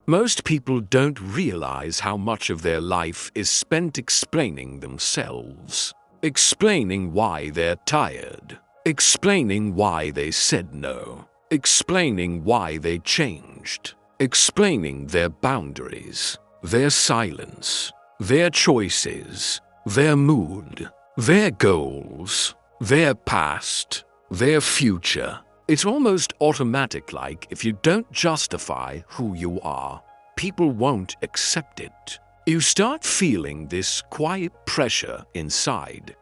Most people don't realize how much of their life is spent explaining themselves, explaining why they're tired, explaining why they said no, explaining why they changed, explaining their boundaries, their silence, their choices, their mood, their goals, their past, their future. It's almost automatic, like if you don't justify who you are, people won't accept it. You start feeling this quiet pressure inside,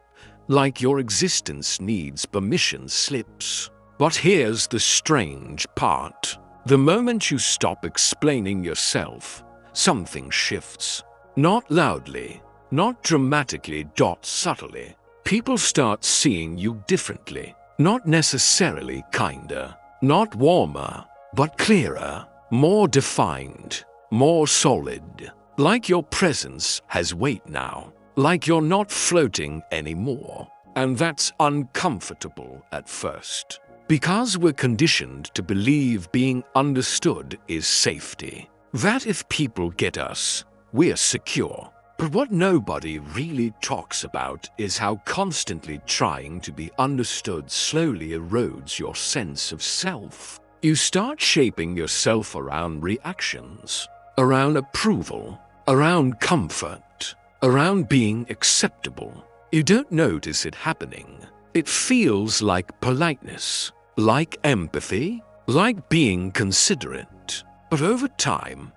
like your existence needs permission slips. But here's the strange part. The moment you stop explaining yourself, something shifts. Not loudly, not dramatically, subtly. People start seeing you differently. Not necessarily kinder, not warmer, but clearer, more defined, more solid. Like your presence has weight now, like you're not floating anymore. And that's uncomfortable at first, because we're conditioned to believe being understood is safety. That if people get us, we're secure. But what nobody really talks about is how constantly trying to be understood slowly erodes your sense of self. You start shaping yourself around reactions, around approval, around comfort, around being acceptable. You don't notice it happening. It feels like politeness, like empathy, like being considerate. But over time,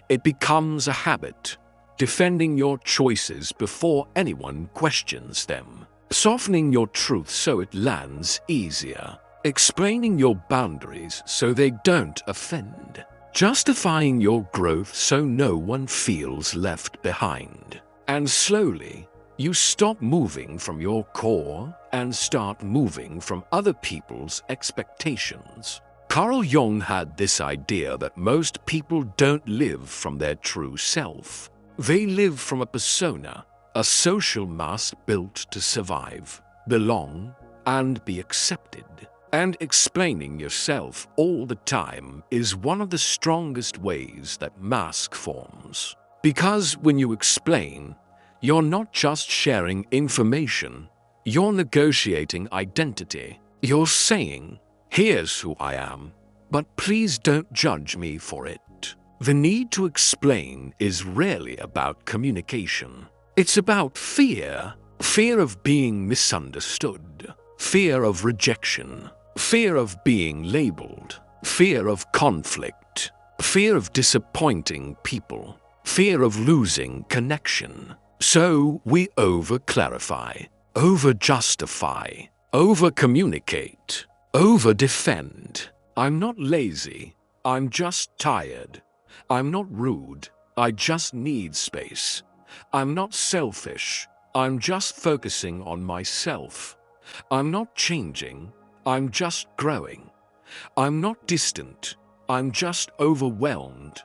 it becomes a habit. Defending your choices before anyone questions them, softening your truth so it lands easier, explaining your boundaries so they don't offend, justifying your growth so no one feels left behind. And slowly, you stop moving from your core and start moving from other people's expectations. Carl Jung had this idea that most people don't live from their true self. They live from a persona, a social mask built to survive, belong, and be accepted. And explaining yourself all the time is one of the strongest ways that mask forms. Because when you explain, you're not just sharing information, you're negotiating identity. You're saying, here's who I am, but please don't judge me for it. The need to explain is rarely about communication. It's about fear. Fear of being misunderstood. Fear of rejection. Fear of being labeled. Fear of conflict. Fear of disappointing people. Fear of losing connection. So we over-clarify, over-justify, over-communicate, over-defend. I'm not lazy. I'm just tired. I'm not rude, I just need space. I'm not selfish, I'm just focusing on myself. I'm not changing, I'm just growing. I'm not distant, I'm just overwhelmed.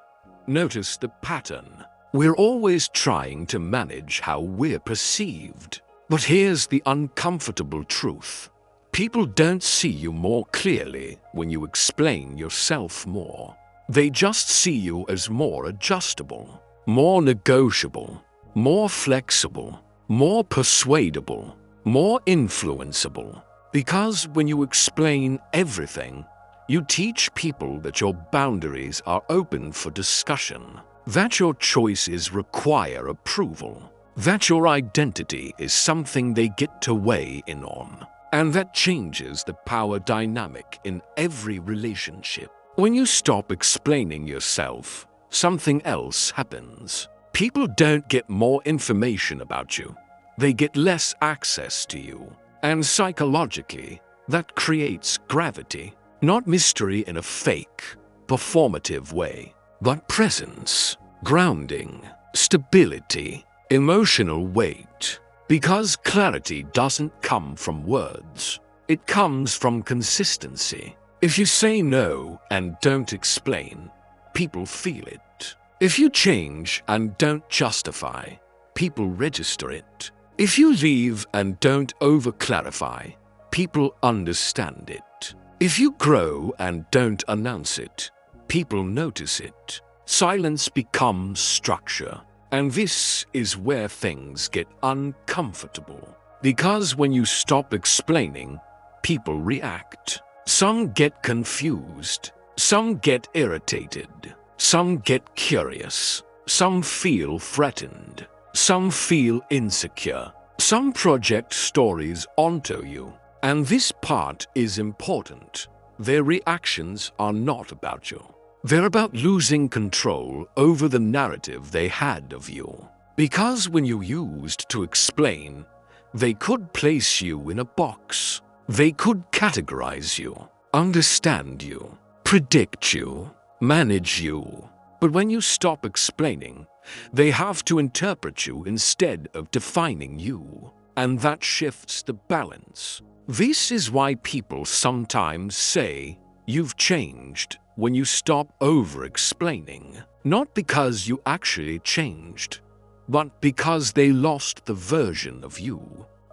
Notice the pattern. We're always trying to manage how we're perceived. But here's the uncomfortable truth. People don't see you more clearly when you explain yourself more. They just see you as more adjustable, more negotiable, more flexible, more persuadable, more influenceable. Because when you explain everything, you teach people that your boundaries are open for discussion, that your choices require approval, that your identity is something they get to weigh in on, and that changes the power dynamic in every relationship. When you stop explaining yourself, something else happens. People don't get more information about you. They get less access to you. And psychologically, that creates gravity. Not mystery in a fake, performative way, but presence, grounding, stability, emotional weight. Because clarity doesn't come from words. It comes from consistency. If you say no and don't explain, people feel it. If you change and don't justify, people register it. If you leave and don't over-clarify, people understand it. If you grow and don't announce it, people notice it. Silence becomes structure. And this is where things get uncomfortable. Because when you stop explaining, people react. Some get confused. Some get irritated. Some get curious. Some feel threatened. Some feel insecure. Some project stories onto you. And this part is important. Their reactions are not about you. They're about losing control over the narrative they had of you. Because when you used to explain, they could place you in a box. They could categorize you, understand you, predict you, manage you. But when you stop explaining, they have to interpret you instead of defining you. And that shifts the balance. This is why people sometimes say, "You've changed," when you stop over-explaining. Not because you actually changed, but because they lost the version of you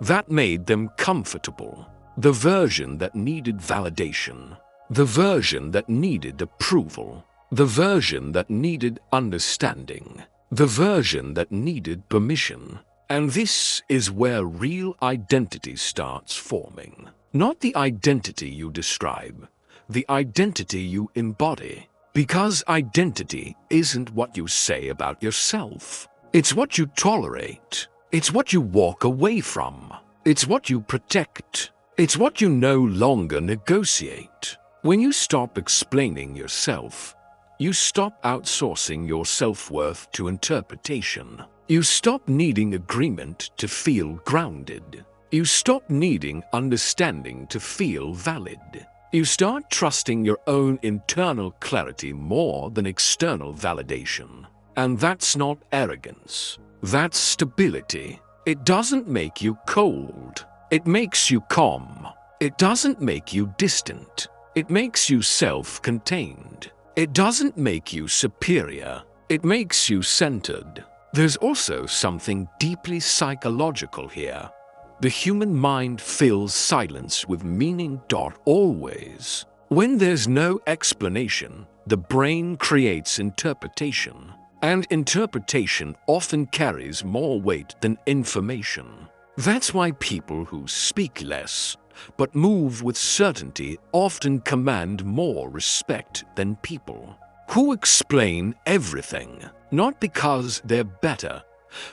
that made them comfortable. The version that needed validation. The version that needed approval. The version that needed understanding. The version that needed permission. And this is where real identity starts forming. Not the identity you describe, the identity you embody. Because identity isn't what you say about yourself. It's what you tolerate. It's what you walk away from. It's what you protect. It's what you no longer negotiate. When you stop explaining yourself, you stop outsourcing your self-worth to interpretation. You stop needing agreement to feel grounded. You stop needing understanding to feel valid. You start trusting your own internal clarity more than external validation. And that's not arrogance. That's stability. It doesn't make you cold. It makes you calm. It doesn't make you distant. It makes you self-contained. It doesn't make you superior. It makes you centered. There's also something deeply psychological here. The human mind fills silence with meaning. Always. When there's no explanation, the brain creates interpretation. And interpretation often carries more weight than information. That's why people who speak less, but move with certainty, often command more respect than people who explain everything, not because they're better,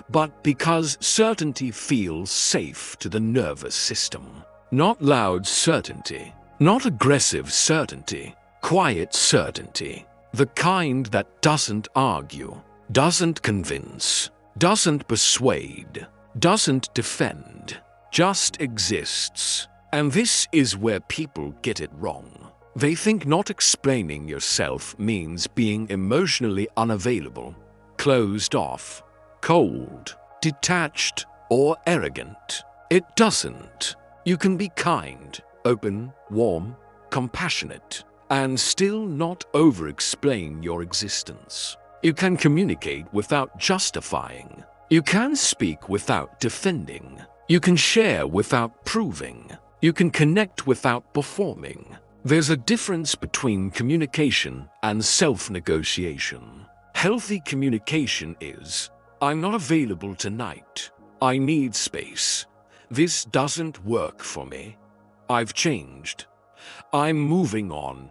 but because certainty feels safe to the nervous system. Not loud certainty, not aggressive certainty, quiet certainty. The kind that doesn't argue, doesn't convince, doesn't persuade, doesn't defend, just exists. And this is where people get it wrong. They think not explaining yourself means being emotionally unavailable, closed off, cold, detached, or arrogant. It doesn't. You can be kind, open, warm, compassionate, and still not over-explain your existence. You can communicate without justifying. You can speak without defending. You can share without proving. You can connect without performing. There's a difference between communication and self-negotiation. Healthy communication is, "I'm not available tonight. I need space. This doesn't work for me. I've changed. I'm moving on.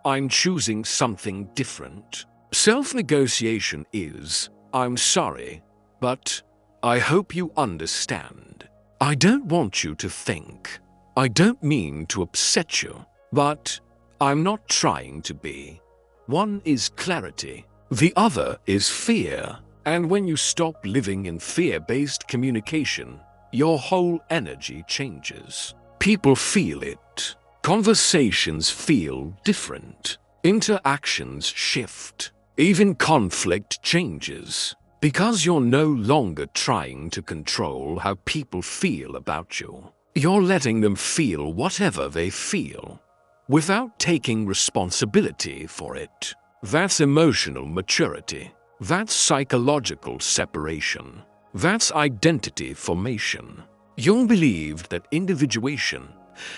I'm choosing something different." Self-negotiation is, "I'm sorry, but I hope you understand. I don't want you to think. I don't mean to upset you, but I'm not trying to be." One is clarity. The other is fear. And when you stop living in fear-based communication, your whole energy changes. People feel it. Conversations feel different. Interactions shift. Even conflict changes. Because you're no longer trying to control how people feel about you. You're letting them feel whatever they feel, without taking responsibility for it. That's emotional maturity. That's psychological separation. That's identity formation. Jung believed that individuation,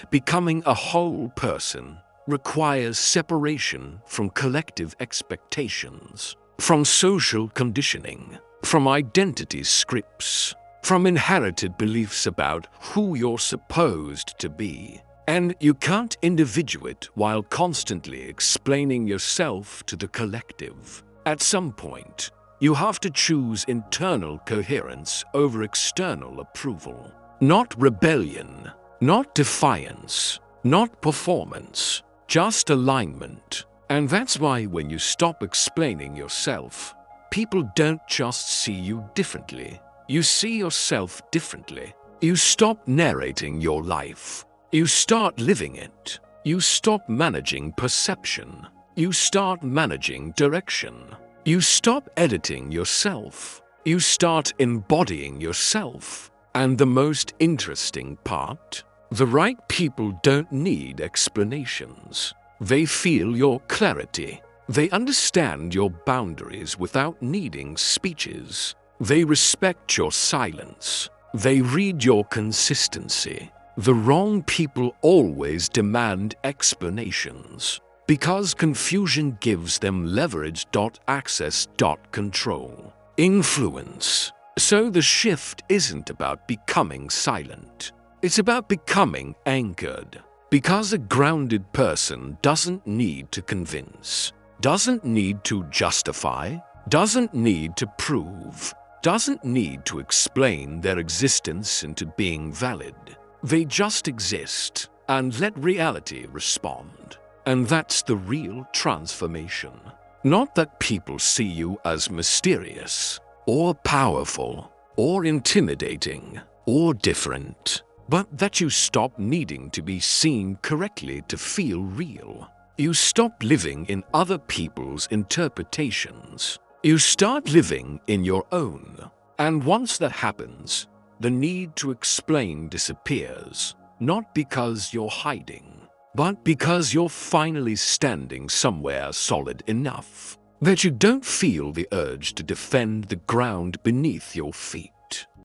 becoming a whole person, requires separation from collective expectations. from social conditioning, from identity scripts, from inherited beliefs about who you're supposed to be. And you can't individuate while constantly explaining yourself to the collective. At some point, you have to choose internal coherence over external approval. Not rebellion, not defiance, not performance, just alignment. And that's why when you stop explaining yourself, people don't just see you differently. You see yourself differently. You stop narrating your life. You start living it. You stop managing perception. You start managing direction. You stop editing yourself. You start embodying yourself. And the most interesting part? The right people don't need explanations. They feel your clarity. They understand your boundaries without needing speeches. They respect your silence. They read your consistency. The wrong people always demand explanations because confusion gives them leverage. Access. Control. Influence. So the shift isn't about becoming silent. It's about becoming anchored. Because a grounded person doesn't need to convince, doesn't need to justify, doesn't need to prove, doesn't need to explain their existence into being valid. They just exist and let reality respond. And that's the real transformation. Not that people see you as mysterious, or powerful, or intimidating, or different, but that you stop needing to be seen correctly to feel real. You stop living in other people's interpretations. You start living in your own. And once that happens, the need to explain disappears, not because you're hiding, but because you're finally standing somewhere solid enough that you don't feel the urge to defend the ground beneath your feet.